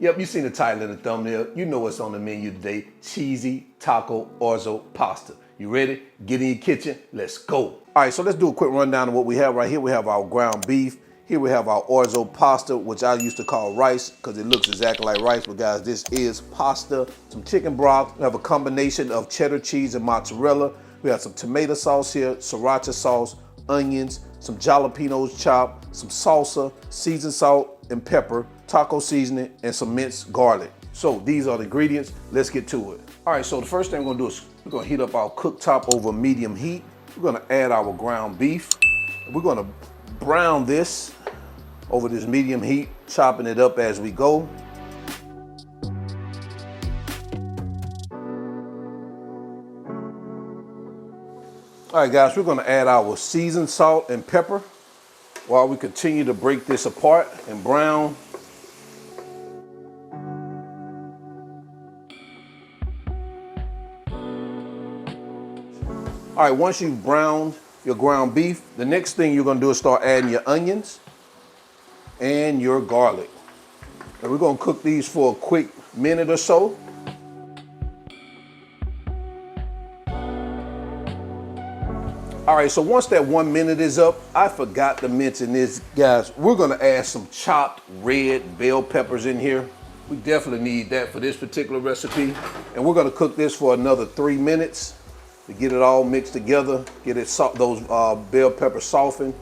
Yep, you seen the title and the thumbnail. You know what's on the menu today. Cheesy taco orzo pasta. You ready? Get in your kitchen. Let's go. All right, so let's do a quick rundown of what we have right here. We have our ground beef. Here we have our orzo pasta, which I used to call rice because it looks exactly like rice. But guys, this is pasta. Some chicken broth. We have a combination of cheddar cheese and mozzarella. We have some tomato sauce here, sriracha sauce, onions, some jalapenos chopped, some salsa, seasoned salt and pepper, taco seasoning, and some minced garlic. So these are the ingredients. Let's get to it. All right, so the first thing we're gonna do is we're gonna heat up our cooktop over medium heat. We're gonna add our ground beef. We're gonna brown this over this medium heat, chopping it up as we go. All right, guys, we're gonna add our seasoned salt and pepper while we continue to break this apart and brown. All right, once you've browned your ground beef, the next thing you're gonna do is start adding your onions and your garlic. And we're gonna cook these for a quick minute or so. All right, so once that 1 minute is up, I forgot to mention this, guys. We're gonna add some chopped red bell peppers in here. We definitely need that for this particular recipe. And we're gonna cook this for another 3 minutes to get it all mixed together, get it those bell peppers softened.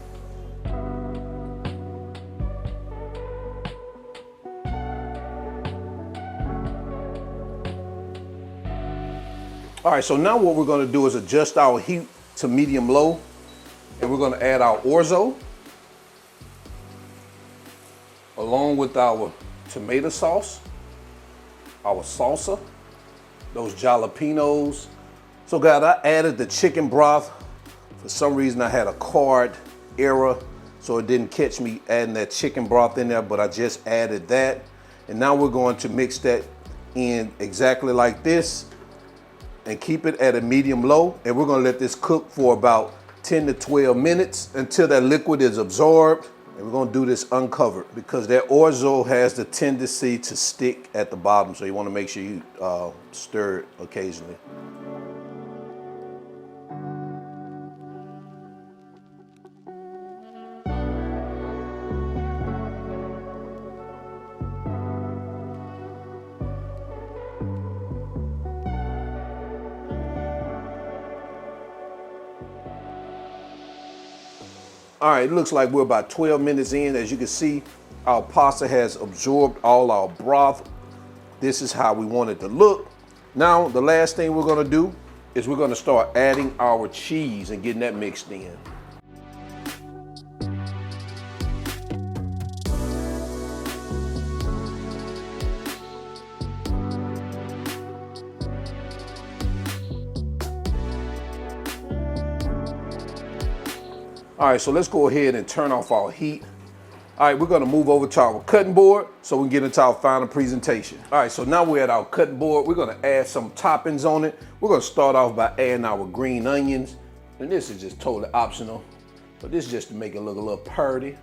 All right, so now what we're gonna do is adjust our heat to medium low, and we're gonna add our orzo along with our tomato sauce, our salsa, those jalapenos. So guys, I added the chicken broth. For some reason I had a card error, so it didn't catch me adding that chicken broth in there, but I just added that. And now we're going to mix that in exactly like this and keep it at a medium low. And we're gonna let this cook for about 10 to 12 minutes until that liquid is absorbed. And we're gonna do this uncovered because that orzo has the tendency to stick at the bottom. So you wanna make sure you stir it occasionally. All right, it looks like we're about 12 minutes in. As you can see, our pasta has absorbed all our broth. This is how we want it to look. Now, the last thing we're gonna do is we're gonna start adding our cheese and getting that mixed in. All right, so let's go ahead and turn off our heat. All right, we're gonna move over to our cutting board so we can get into our final presentation. All right, so now we're at our cutting board. We're gonna add some toppings on it. We're gonna start off by adding our green onions. And this is just totally optional, but this is just to make it look a little pretty.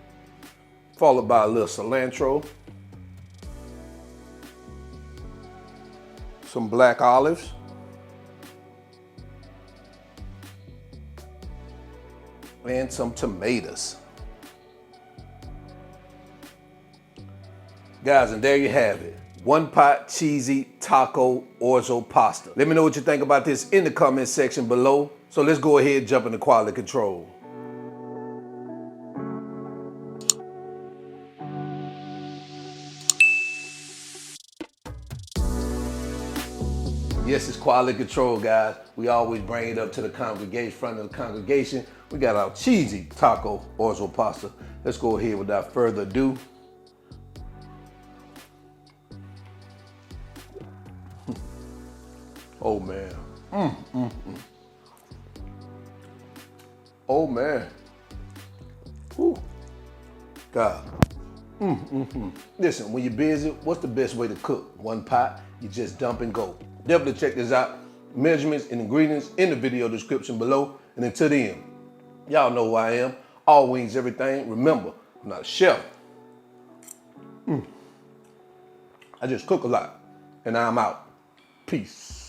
Followed by a little cilantro. Some black olives. And some tomatoes. Guys, and there you have it. One pot cheesy taco orzo pasta. Let me know what you think about this in the comment section below. So let's go ahead and jump into quality control. Yes, it's quality control, guys. We always bring it up to the congregation, front of the congregation. We got our cheesy taco orzo pasta. Let's go ahead without further ado. Oh man. Oh man. Whew. God. Listen, when you're busy, what's the best way to cook? One pot, you just dump and go. Definitely check this out. Measurements and ingredients in the video description below. And until then, y'all know who I am. All wings, everything. Remember, I'm not a chef. I just cook a lot. And now I'm out. Peace.